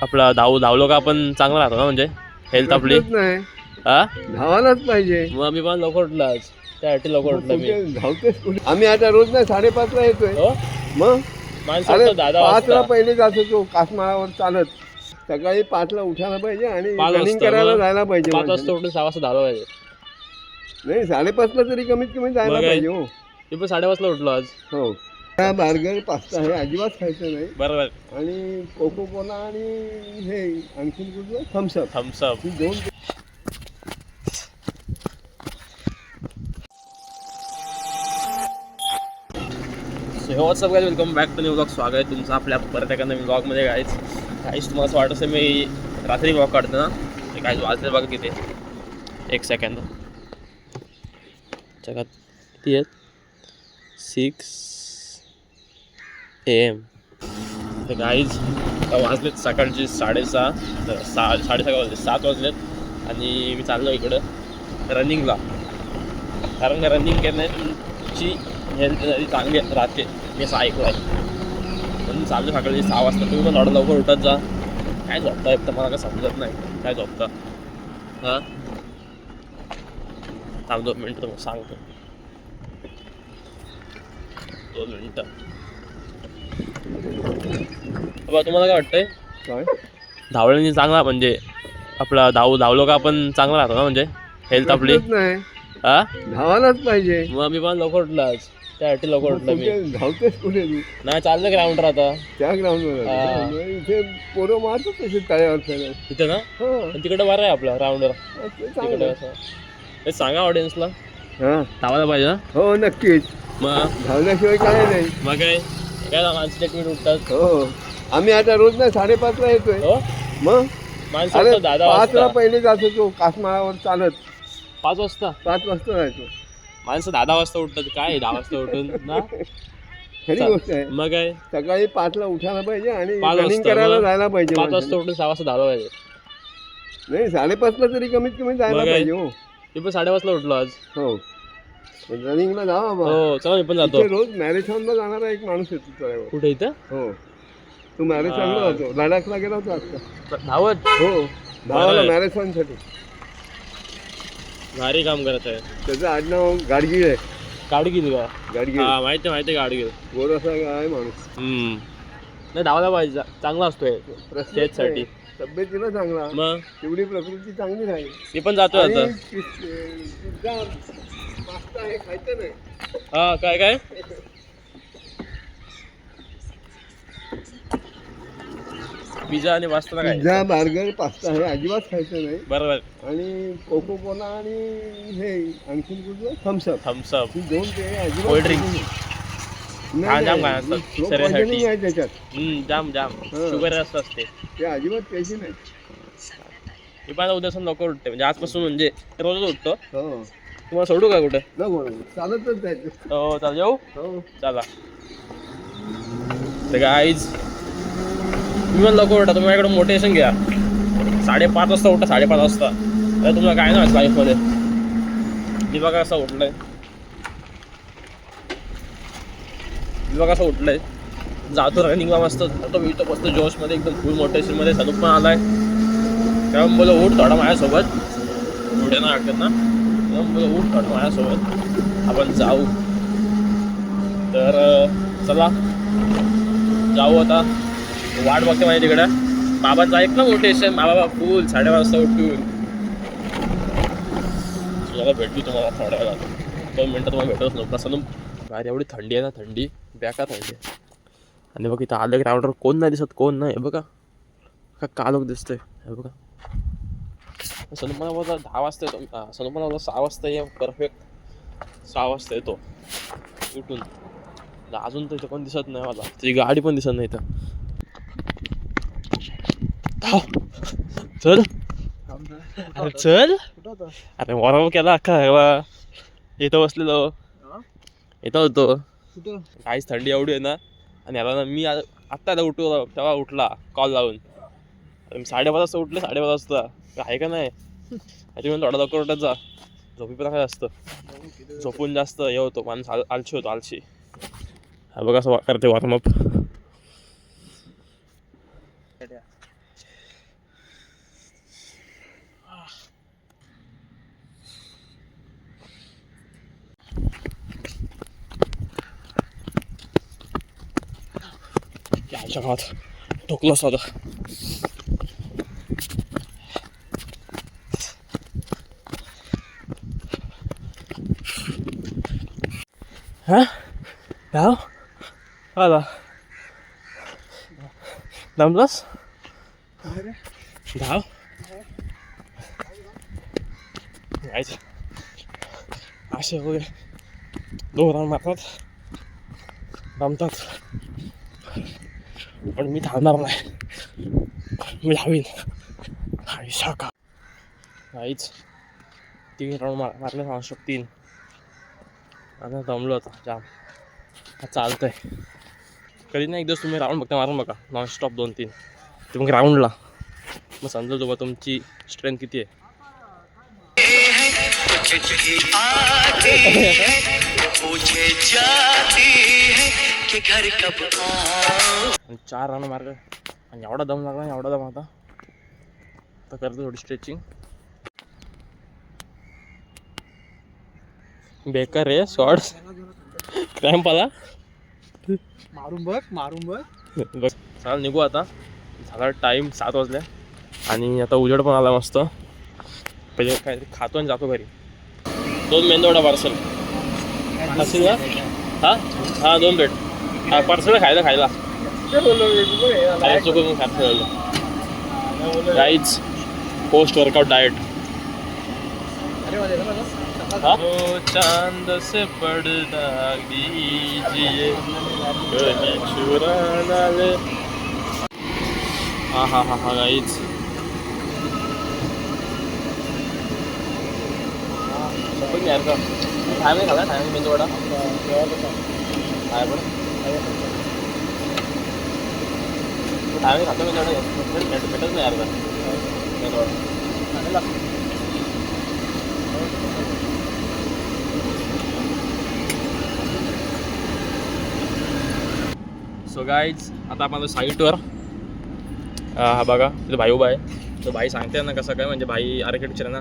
आपला धावलो का आपण चांगला राहतो ना, म्हणजे हेल्थ आपली नाही हा धावायलाच पाहिजे. मग मी पण लवकर उठलो आज, त्यासाठी लवकर उठलो मी. धावतेच कुठे? आम्ही आता रोज नाही 5:30ला येतोय. हो मग माणसं अरे उठतात 10 5ला वाजता. पहिले जात होतो कासमाळावर चालत. सकाळी 5ला उठायला पाहिजे आणि 5 रनिंग वाजता करायला मग जायला पाहिजे 5 वाजता माणसाने. उठून 6 वाजता धावलं पाहिजे. नाही 5:30ला तरी कमीत कमी जायला मग काय? पाहिजे. हो मी पण 5:30 ला उठलो आज. हो हा बर्गर पास्ता हे अजिबात खायचं नाही. बरोबर. आणि कोको कोला आणि हे आणखीन कुठलं थम्सअप थम्सअप. ही दोन. What's up guys, welcome back to new blog. स्वागत आहे तुमचं आपल्या परत एका नवीन ब्लॉगमध्ये. गाईज तुम्हाला असं वाटतं असेल मी रात्री ब्लॉग काढतो ना, ते काय वाजले बघा किती. एक सेकंद जगात किती आहेत, 6 AM. तर गाईज वाजलेत सकाळची 6:30 वाजले, 7 वाजलेत आणि मी चाललो इकडं रनिंगला. कारण का रनिंग करण्याची हेल्थ चांगली राहते मी असं ऐकलं आहे. म्हणून चालू सकाळी 6 वाजता. तुम्ही पण थोडं लवकर उठत जा. काय झोपता एक तर मला काय समजत नाही काय झोपता. हां थांब 2 मिनटं तुम्हाला सांगतो. 2 मिनटं. बाबा तुम्हाला काय वाटतंय काय धावल्याने चांगला, म्हणजे आपला धावलो का आपण चांगला राहतो ना, म्हणजे हेल्थ आपली नाही हा धावायलाच पाहिजे. मग मी पण लवकर उठलो आज, त्यासाठी लवकर उठलो मी. धावतेच कुठे तू? नाही चाललं ग्राउंडवर आता त्या ग्राउंडवर इथे पोरं मारतात तसे तळ्यावर फिरायला. तिथे ना. हो पण तिकडे बरं आहे आपलं ग्राउंडवर. ते तिकडे चांगलं. असं ते सांगा ऑडियन्सला हा धावायला पाहिजे ना. हो नक्कीच मग धावल्याशिवाय काय नाही. मग काय काय माणसं एक मिनिट उठतात. हो आम्ही आता रोज नाही 5:30ला येतोय. हो मग माणसं अरे उठतात 10 5ला वाजता. पहिले जात होतो कासमाळावर चालत. 5 वाजता 5 वाजता जायचो. माणसं 10 वाजता उठतात. काय 10 वाजता उठून ना. खरी गोष्ट आहे. मग काय सकाळी 5ला उठायला पाहिजे आणि 5 रनिंग वाजता करायला मग जायला पाहिजे 5 वाजता माणसाने. उठून 6 वाजता धावलं पाहिजे. नाही 5:30ला तरी कमीत कमी जायला मग काय? पाहिजे. हो मी पण 5:30 ला उठलो आज. हो रनिंगला जा बाबा. हो चला मी पण जातो. इथे रोज मॅरेथॉनला जाणारा एक माणूस येतो तळ्यावर. कुठे इथं हो तू मॅरेथॉनला जातो. लडाखला गेला होता आता. धावत हो धावायला बरं. मॅरेथॉनसाठी. भारी काम करत आहे. त्याचं आडनाव गाडगीळ आहे. गाडी गेली का. गाडगीळ हा माहिती आहे गाडी गेली. गोरासा आहे माणूस. नाही धावायला पाहिजे, चांगला असतोय सेहतसाठी. तब्येतीला चांगला. मग तेवढी प्रकृती चांगली राहील. मी पण जातोय आणि आता. पिझ्झा पास्ता हे खायचं नाही. हा काय काय पिझ्झा आणि पास्ता काय. पिझ्झा बर्गर पास्ता हे अजिबात खायचं नाही. बरोबर. आणि कोको कोला आणि हे आणखीन कुठलं थम्सअप थम्सअप ही दोन ते अजिबात कोल्ड ड्रिंक. नाही, जाम नाही, खायचं slow शरीरासाठी. poisoning आहे त्याच्यात. जाम जाम हा. शुगर जास्त असते. ते अजिबात प्यायची नाही. मी पण उद्यापासून लवकर उठते, म्हणजे आजपासून म्हणजे रोजच उठतो. हो तुम्हाला सोडू का कुठे. नको चालतच जायचं. हो चाल जाऊ. हो चला तर गाईज मी पण लवकर उठा. तुम्ही माझ्याकडे मोटिवेशन घ्या. 5:30 वाजता उठा. 5:30 वाजता. अरे तुम्हाला काय नाही लाईफमध्ये. मी बघा कसं उठलंय. मी बघा कसं उठलंय. जातो रनिंगला मस्त. जातो मी इथं मस्त जोशमध्ये एकदम फुल मोटिवेशनमध्ये. सलूक पण आलाय. तेव्हा बोला उठ थोडा माझ्यासोबत. उठे ना वाटत ना. तेव्हा बोला उठ थोडं माझ्यासोबत आपण जाऊ. तर चला जाऊ आता. वाट बघते माझ्या तिकडं. बाबांचं ऐक ना मोटिवेशन. बाबा फुल 5:30 वाजता उठून. तुम्हाला भेटू तुम्हाला थोड्या वेळात. 2 मिनटं तुम्हाला भेटतच नव्हतं. असं बाहेर एवढी थंडी आहे ना. थंडी बेकार थंडी आहे. आणि बघ इथं आलं ग्राउंडवर कोण नाही दिसत. कोण नाही. हे बघा का कालोख दिसतंय. हे बघा सनू मला बोलला 10 वाजता येतो. सनू मला बोलला 6 वाजता ये. परफेक्ट 6 वाजता येतो उठून. अजून तर इथं कोण दिसत नाही मला. तुझी गाडी पण दिसत नाही इथं. चल अरे चल. अरे वराव केला अख्खा. इथं बसलेलो. इथं होतो. काहीच थंडी एवढी आहे ना. आणि याला ना मी आत्ता उठलो तेव्हा उठला कॉल लावून. मी 5:30 वाजता उठले. 5:30 वाजता आहे का नाही. त्याची पण थोडा लवकर उठत जा. झोपी पण काय असतं. झोपून जास्त हे होतो माणूस. आलशी होतो आलशी. हा बघा असं करते वॉर्मअप. याच्या गावात ठोकलंच होतं. हा धाव आला दमलास धाव जायचं असे वगैरे 2 राऊंड मारतात दमतात पण मी थांबणार नाही. मी धावीन आयुष्या का काहीच 3 राऊंड मारले नॉनस्टॉप 3. आता दमलो होता जाम. चालतंय कधी नाही एक दिवस तुम्ही राऊंड बघता मारून बघा नॉनस्टॉप 2-3 ते मग राऊंडला मग समजा तुम्हाला तुमची स्ट्रेंथ किती आहे. 4 राऊंड मारले आणि एवढा दम लागला एवढा दम आता करतो थोडी स्ट्रेचिंग. बेकार रे शॉर्ट्स क्रॅम्प आला. मारून बघ बघ चाल निघू आता. झाला टाईम 7 वाजले आणि आता उजेड पण आला मस्त. पहिले काहीतरी खातो आणि जातो घरी. 2 मेंदूवडा पार्सल असेल ना. हां 2 प्लेट पार्सल खायला चुकून खायला काहीच पोस्ट वर्कआउट डाएट. चांद से पड़ता दीजिए कभी चुराना ले. हा गाईच सपोज यार का खायला खाला खायला मेंदू वडा काय पण खायला खातो मेंदू वडा भेटत नाही यार का मेंदू वडा. सो गाईज आता आपण साईटवर हा बघा तिथे भाई उभा आहे. तो भाई सांगते ना कसं काय म्हणजे भाई आर्किटेक्चर आहे ना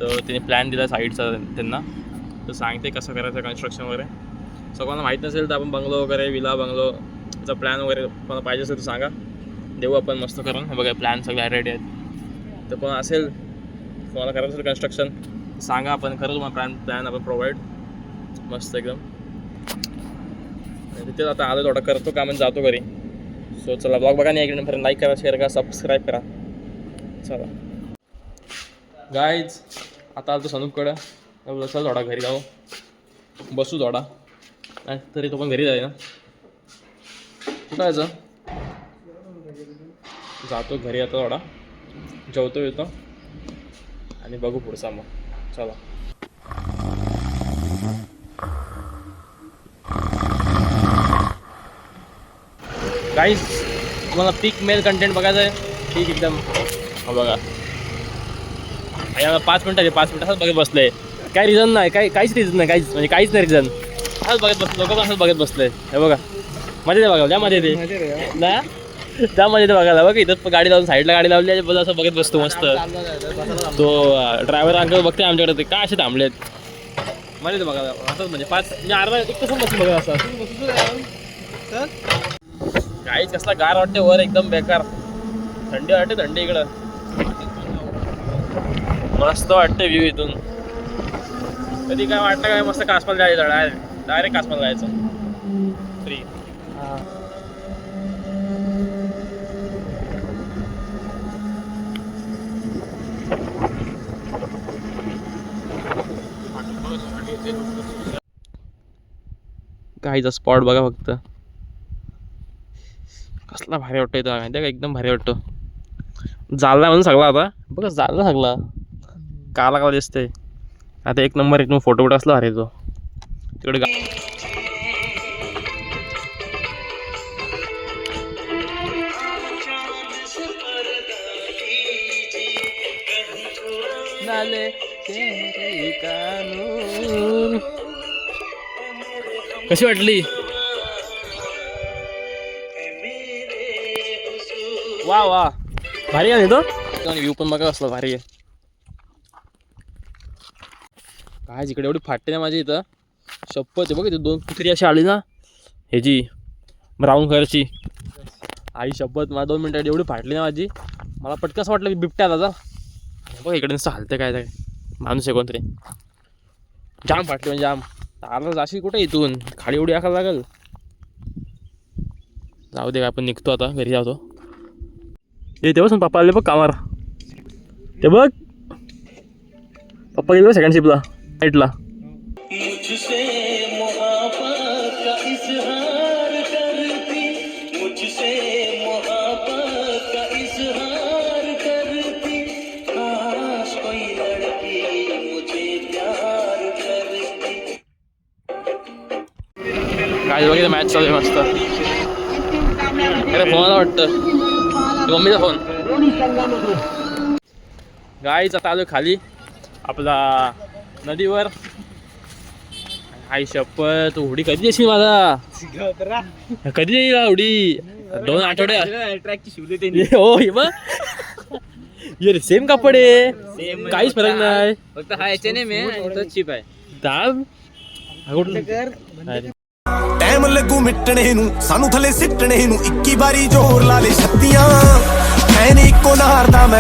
तर त्यांनी प्लॅन दिला साईटचा त्यांना तर सांगते कसं करायचं कन्स्ट्रक्शन वगैरे. सो कोणाला माहीत नसेल तर आपण बंगलो वगैरे विला बंगलोचा प्लॅन वगैरे कोणाला पाहिजे असेल तर सांगा देऊ आपण मस्त करून. हे बघा प्लॅन सगळे रेडी आहेत तर कोण असेल कोणाला करायचं असेल कन्स्ट्रक्शन सांगा आपण करू तुम्हाला प्लॅन आपण प्रोव्हाइड मस्त एकदम. तिथेच आता आलो थोडा करतो का म्हणजे जातो घरी. सो चला ब्लॉग बघा नाही एक लाईक करा शेअर करा सबस्क्राईब करा. चला गाईज आता आलो सनूपकडं चल थोडा घरी जाऊ बसू थोडा नाही तरी तो पण घरी जाईल ना. कुठं जायचं जातो घरी आता थोडा जेवतो येतो आणि बघू पुढचा मग. चला गाईज तुम्हाला पीक मेल कंटेंट बघायचं आहे ठीक एकदम. हो बघा आणि 5 मिनटं 5 मिनटं असंच बघत बसलं आहे. काही रिझन नाही काहीच रिझन नाही काहीच म्हणजे काहीच नाही रिझन. असंच बघत बसलं लोक पण असंच बघत बसलं आहे. हे बघा मध्ये ते बघा त्यामध्ये ते ना त्यामध्ये ते बघायला बघा इथं गाडी लावून साईडला गाडी लावली बोला असं बघत बसतो मस्त. तो ड्रायव्हर अंकल बघते आमच्याकडे ते काय असे थांबलेत मध्ये ते बघायला असंच म्हणजे 5 म्हणजे अर्धा 1 तास बसून बघत असं काहीच कसला गार वाटते वर एकदम बेकार. थंडी वाटते थंडी इकडं मस्त वाटते व्ह्यू इथून. कधी काय वाटतं काय मस्त कासमाला जायचं डायरेक्ट कासमाला जायचं फ्री. काहीचा स्पॉट बघा फक्त कसला भारी वाटतं इथं माहिती आहे का एकदम भारी वाटतं. जालना म्हणून सगळा आता बघा जालना सगळा काला काला दिसतंय आता 1 नंबर एकदम फोटो असला भारी तो तिकडे कशी वाटली. वा वा भारी आहे तो व्ह्यू पण बघा असला भारी आहे. काय इकडे एवढी फाटते ना माझी इथं शपथ आहे बघ इथे 2 कुत्री अशी आली ना ह्याची ब्राऊन कलरची आई शपथ मला 2 मिनिटात एवढी फाटली ना माझी मला पटकन असं वाटलं की बिबट्या आला बघ इकडे नुसतं हलतं काय माणूस आहे कोणतरी जाम फाटली म्हणजे जाम आला जाशील कुठे इथून खाली एवढी आखायला लागल जाऊ दे आपण निघतो आता घरी जातो ते बघ पप्पा आले बघ कामावर ते बघ पप्पा गेले सेकंड शिपला नाईटला काय बघितलं मॅच चालू आहे मस्त अरे फोन आला वाटतं मम्मीचा फोन गाईच आता आलो खाली आपला नदीवर आई शपथ उडी कधी येशील माझा कधी येईल उडी 2 आठवडे हो ये सेम कपडे काहीच फरक नाही फक्त हा H&M आहे आणि तो चीप आहे दाब ਟਾਈਮ ਲੱਗੂ ਮਿਟਣੇ ਨੂੰ ਸਾਨੂੰ ਥੱਲੇ ਸਿੱਟਣੇ ਨੂੰ 21 ਵਾਰੀ ਜ਼ੋਰ ਲਾ ਲੈ ਛੱਤੀਆਂ ਐ ਨੀ ਇੱਕੋ ਨਾਰ ਦਾ ਮੈਂ